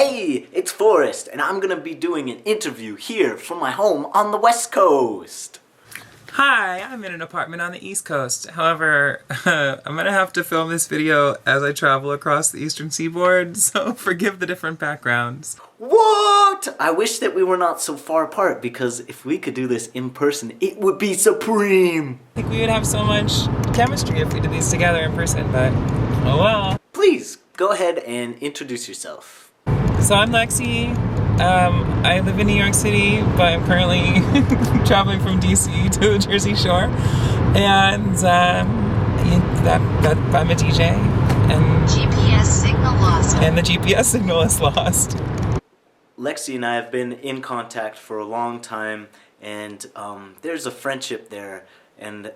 Hey, it's Forrest, and I'm gonna be doing an interview here from my home on the West Coast. Hi, I'm in an apartment on the East Coast. However, I'm gonna have to film this video as I travel across the Eastern Seaboard, so forgive the different backgrounds. What? I wish that we were not so far apart, because if we could do this in person, it would be supreme. I think we would have so much chemistry if we did these together in person, but oh well. Please, go ahead and introduce yourself. So I'm Lexi. I live in New York City, but I'm currently traveling from DC to the Jersey Shore. And I'm a DJ. And GPS signal lost. And the GPS signal is lost. Lexi and I have been in contact for a long time, and there's a friendship there, and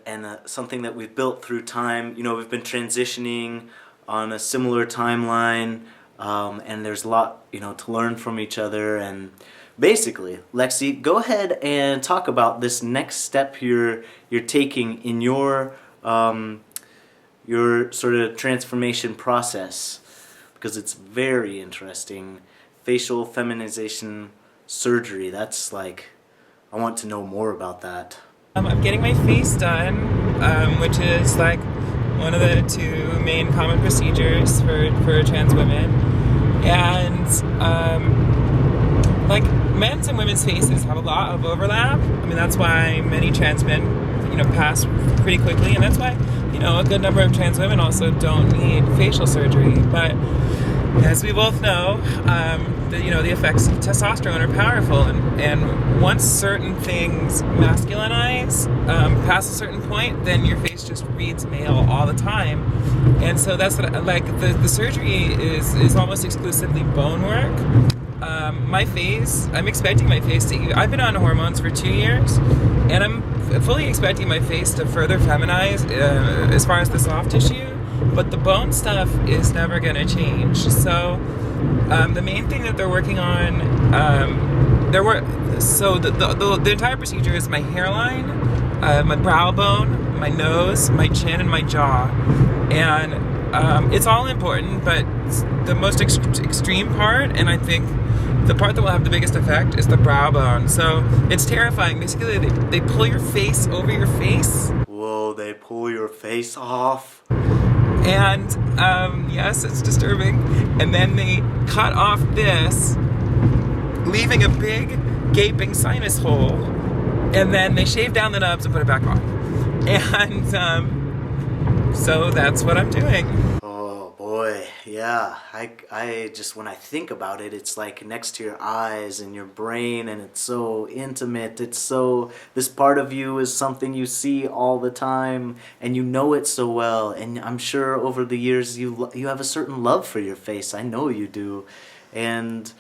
something that we've built through time. You know, we've been transitioning on a similar timeline, and there's a lot, you know, to learn from each other. And basically, Lexi, go ahead and talk about this next step you're taking in your sort of transformation process, because it's very interesting. Facial feminization surgery, that's like, I want to know more about that. I'm getting my face done, which is like one of the two main common procedures for trans women. And like men's and women's faces have a lot of overlap. I mean, that's why many trans men, you know, pass pretty quickly, and that's why, you know, a good number of trans women also don't need facial surgery. But as we both know, the effects of testosterone are powerful, and once certain things masculinize past a certain point, then your face just reads male all the time. And so that's what the surgery is almost exclusively bone work. My face, I'm expecting my face to, I've been on hormones for 2 years, and I'm fully expecting my face to further feminize as far as the soft tissue, but the bone stuff is never going to change. So the main thing that they're working on, the entire procedure is my hairline, my brow bone, my nose, my chin, and my jaw. And it's all important, but the most extreme part, and I think the part that will have the biggest effect, is the brow bone. So it's terrifying. Basically, they pull your face over your face. Whoa, they pull your face off? And yes, it's disturbing. And then they cut off this, leaving a big gaping sinus hole. And then they shave down the nubs and put it back on. And so that's what I'm doing. Oh boy, yeah. I just, when I think about it, it's like next to your eyes and your brain, and it's so intimate. It's so, this part of you is something you see all the time, and you know it so well. And I'm sure over the years you have a certain love for your face. I know you do. And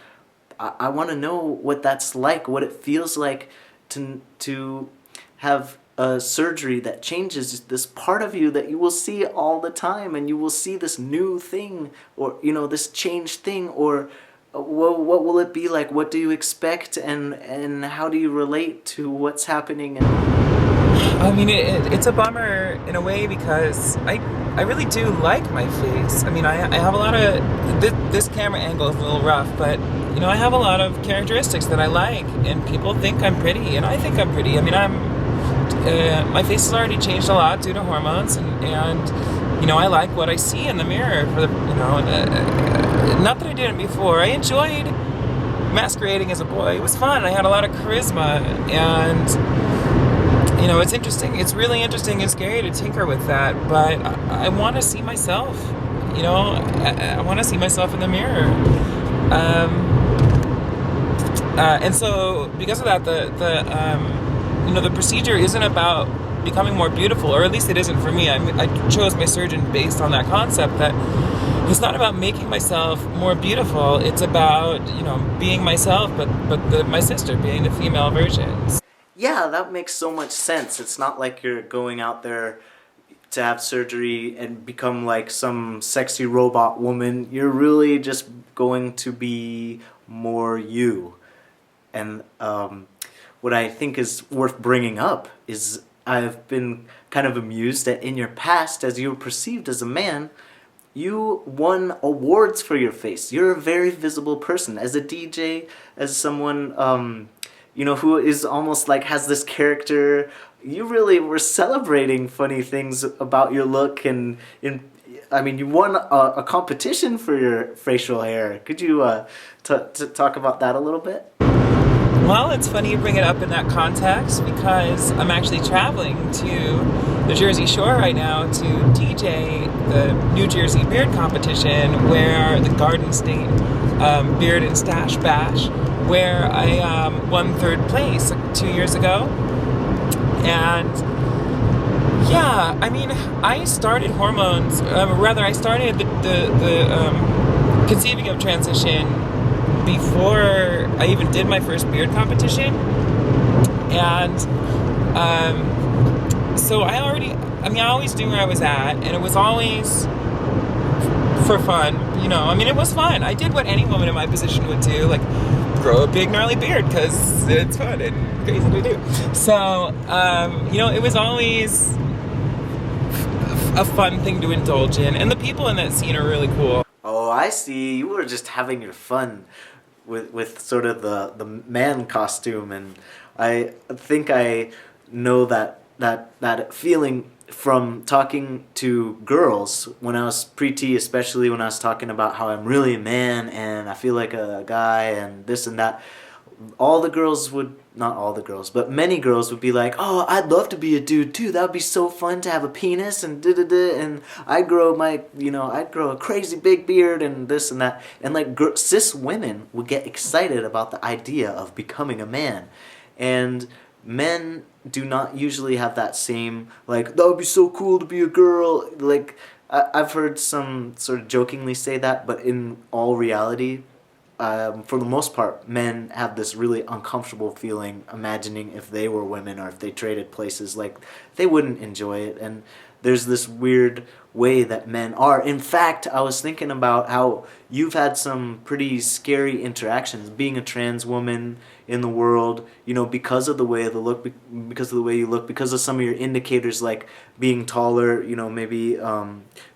I want to know what that's like, what it feels like to have a surgery that changes this part of you that you will see all the time, and you will see this new thing, or, you know, this changed thing, or what will it be like? What do you expect, and how do you relate to what's happening? I mean, it's a bummer in a way, because I really do like my face. I mean, I have a lot of, this camera angle is a little rough, but, you know, I have a lot of characteristics that I like, and people think I'm pretty, and I think I'm pretty. I mean, my face has already changed a lot due to hormones, and you know, I like what I see in the mirror. Not that I didn't before. I enjoyed masquerading as a boy. It was fun. I had a lot of charisma, and you know, it's interesting. It's really interesting and scary to tinker with that, but I want to see myself. You know, I want to see myself in the mirror. And so because of that, the procedure isn't about becoming more beautiful, or at least it isn't for me. I chose my surgeon based on that concept that it's not about making myself more beautiful. It's about, you know, being myself, but my sister being the female version. Yeah, that makes so much sense. It's not like you're going out there to have surgery and become like some sexy robot woman. You're really just going to be more you. And what I think is worth bringing up is I've been kind of amused that in your past, as you were perceived as a man, you won awards for your face. You're a very visible person as a DJ, as someone who is almost like has this character. You really were celebrating funny things about your look, and you won a competition for your facial hair. Could you talk about that a little bit? Well, it's funny you bring it up in that context because I'm actually traveling to the Jersey Shore right now to DJ the New Jersey Beard Competition, where the Garden State Beard and Stash Bash, where I won 3rd place 2 years ago. And yeah, I mean, I started hormones, I started the conceiving of transition before I even did my first beard competition. And so I always knew where I was at, and it was always for fun, it was fun. I did what any woman in my position would do, like grow a big gnarly beard, because it's fun and crazy to do. So, it was always a fun thing to indulge in, and the people in that scene are really cool. Oh, I see. You were just having your fun with sort of the man costume, and I think I know that feeling from talking to girls when I was pre-T, especially when I was talking about how I'm really a man and I feel like a guy and this and that. All the girls would, not all the girls, but many girls would be like, oh, I'd love to be a dude too. That would be so fun to have a penis and da-da-da, and I'd grow a crazy big beard and this and that. And like cis women would get excited about the idea of becoming a man. And men do not usually have that same, like, that would be so cool to be a girl. Like, I've heard some sort of jokingly say that, but in all reality, for the most part, men have this really uncomfortable feeling imagining if they were women or if they traded places, like they wouldn't enjoy it. And there's this weird way that men are. In fact, I was thinking about how you've had some pretty scary interactions being a trans woman in the world, because of the way you look, because of some of your indicators, like being taller, maybe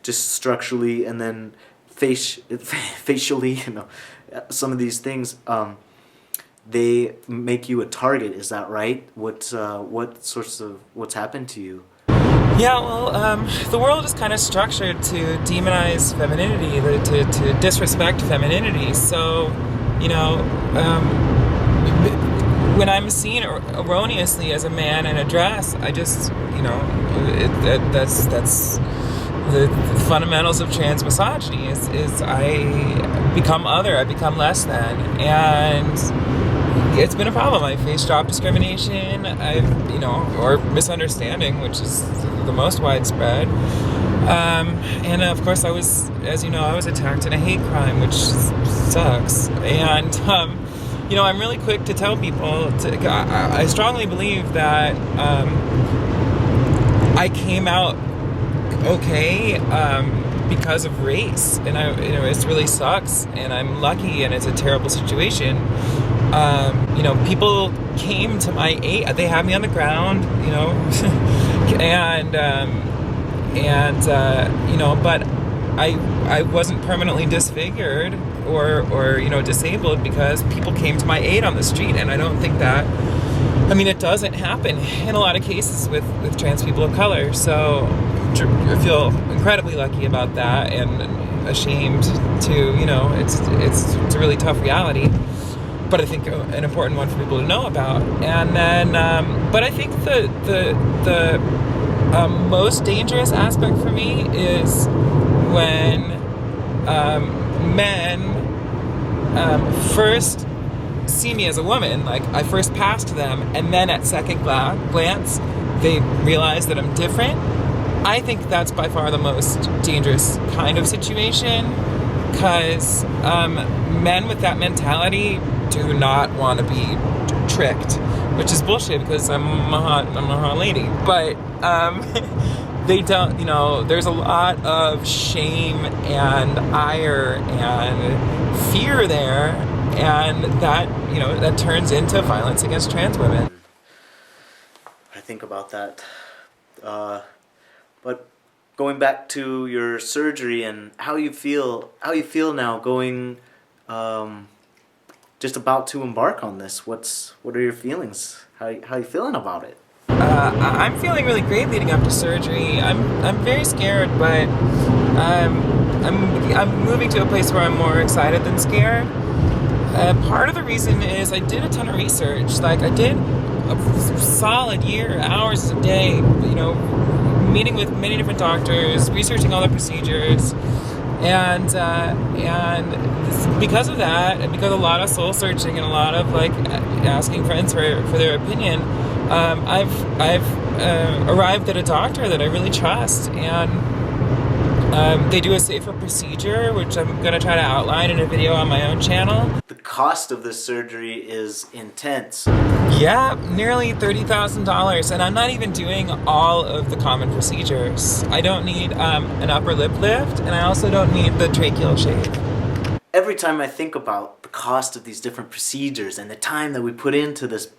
just structurally, and then facially, some of these things, they make you a target. Is that right? What's happened to you? Yeah, well, the world is kind of structured to demonize femininity, to disrespect femininity. So, when I'm seen erroneously as a man in a dress, I just, that's the fundamentals of trans misogyny is I become other, I become less than, and it's been a problem. I face job discrimination, or misunderstanding, which is the most widespread, and of course I was attacked in a hate crime, which sucks, and I'm really quick to tell people, I strongly believe that I came out okay because of race, and it really sucks, and I'm lucky, and it's a terrible situation. People came to my aid. They had me on the ground, but I wasn't permanently disfigured or disabled because people came to my aid on the street, and I don't think that. It doesn't happen in a lot of cases with trans people of color, so I feel incredibly lucky about that, and ashamed to, it's a really tough reality, but I think an important one for people to know about. And then, but I think the most dangerous aspect for me is when men first see me as a woman, like I first passed them, and then at second glance they realize that I'm different. I think that's by far the most dangerous kind of situation, because men with that mentality do not want to be tricked, which is bullshit, because I'm a hot lady, but they don't, there's a lot of shame and ire and fear there, and that that turns into violence against trans women. I think about that, but going back to your surgery and how you feel now going, just about to embark on this. What are your feelings? How you feeling about it? I'm feeling really great leading up to surgery. I'm very scared, but I'm moving to a place where I'm more excited than scared. Part of the reason is I did a ton of research. Like I did a solid year, hours a day. You know, meeting with many different doctors, researching all the procedures, and because of that, and because a lot of soul searching and a lot of like asking friends for their opinion, I've arrived at a doctor that I really trust, and they do a safer procedure, which I'm going to try to outline in a video on my own channel. The cost of this surgery is intense. Yeah, nearly $30,000, and I'm not even doing all of the common procedures. I don't need an upper lip lift, and I also don't need the tracheal shave. Every time I think about the cost of these different procedures and the time that we put into this,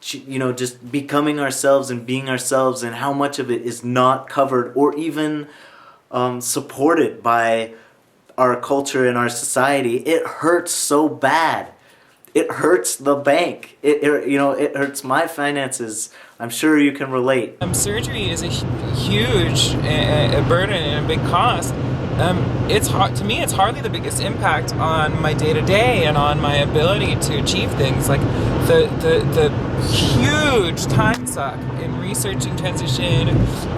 you know, just becoming ourselves and being ourselves, and how much of it is not covered or even supported by our culture and our society, it hurts so bad. It hurts the bank. It hurts my finances. I'm sure you can relate. Surgery is a huge burden and a big cost. It's hard to me. It's hardly the biggest impact on my day to day and on my ability to achieve things. Like the huge time suck in researching transition,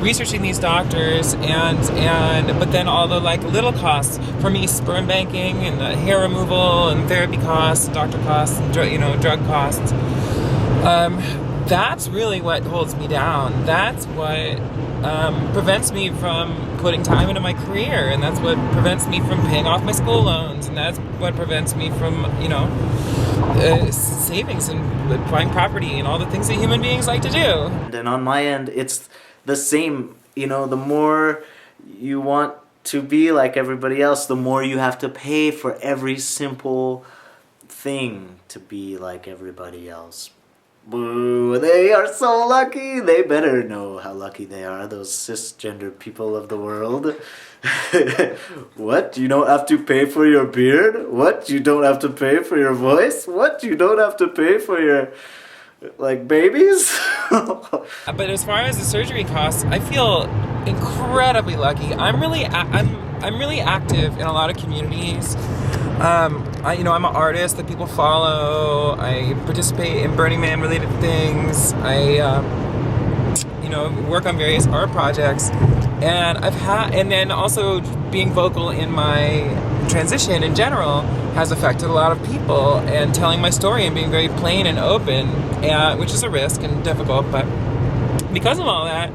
researching these doctors, and but then all the like little costs for me, sperm banking and hair removal and therapy costs, doctor costs, and drug costs. That's really what holds me down. That's what prevents me from putting time into my career, and that's what prevents me from paying off my school loans, and that's what prevents me from, savings and buying property and all the things that human beings like to do. And on my end, it's the same. The more you want to be like everybody else, the more you have to pay for every simple thing to be like everybody else. Boo, they are so lucky. They better know how lucky they are, those cisgender people of the world. What? You don't have to pay for your beard? What? You don't have to pay for your voice? What? You don't have to pay for your, babies? But as far as the surgery costs, I feel incredibly lucky. I'm really active in a lot of communities. I'm an artist that people follow. I participate in Burning Man related things. I work on various art projects, and then also being vocal in my transition in general has affected a lot of people, and telling my story and being very plain and open, which is a risk and difficult, but because of all that,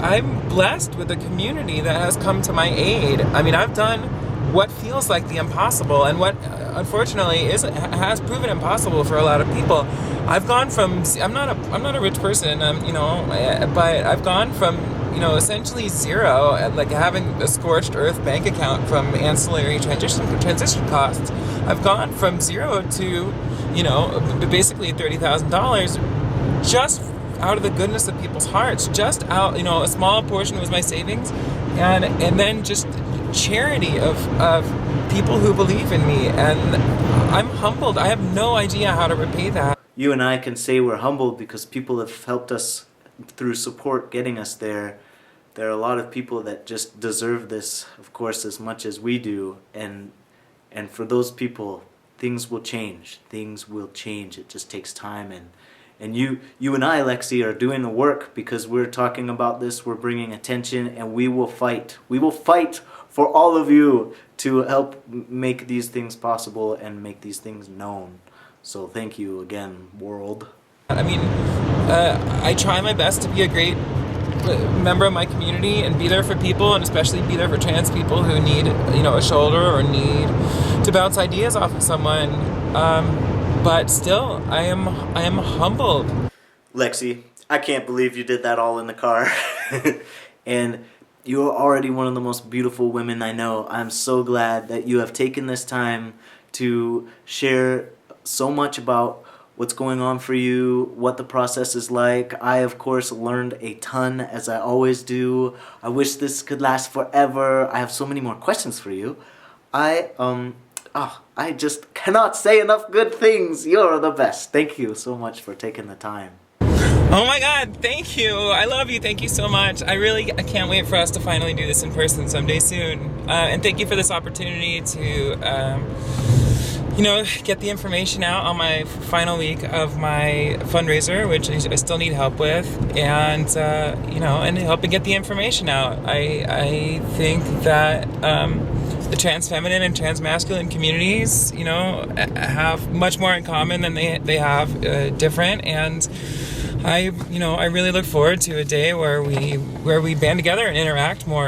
I'm blessed with a community that has come to my aid. I mean, I've done what feels like the impossible, and what unfortunately has proven impossible for a lot of people. I've gone from I'm not a rich person, but I've gone from essentially zero, like having a scorched earth bank account from ancillary transition costs. I've gone from zero to basically $30,000 just out of the goodness of people's hearts. Just out, a small portion was my savings, and then just charity of people who believe in me, and I'm humbled. I have no idea how to repay that. You and I can say we're humbled because people have helped us through support getting us there. There are a lot of people that just deserve this, of course, as much as we do, and for those people, things will change. Things will change. It just takes time, and you and I, Lexi, are doing the work because we're talking about this, we're bringing attention, and we will fight. We will fight for all of you to help make these things possible and make these things known. So thank you again, world. I mean, I try my best to be a great member of my community and be there for people, and especially be there for trans people who need, a shoulder or need to bounce ideas off of someone. But still, I am humbled. Lexi, I can't believe you did that all in the car. And you're already one of the most beautiful women I know. I'm so glad that you have taken this time to share so much about what's going on for you, what the process is like. I, of course, learned a ton, as I always do. I wish this could last forever. I have so many more questions for you. I just cannot say enough good things. You're the best. Thank you so much for taking the time. Oh my God, thank you. I love you. Thank you so much. I can't wait for us to finally do this in person someday soon. And thank you for this opportunity to, get the information out on my final week of my fundraiser, which I still need help with, and and helping get the information out. I think that the trans feminine and trans masculine communities, have much more in common than they have different, and I really look forward to a day where we band together and interact more.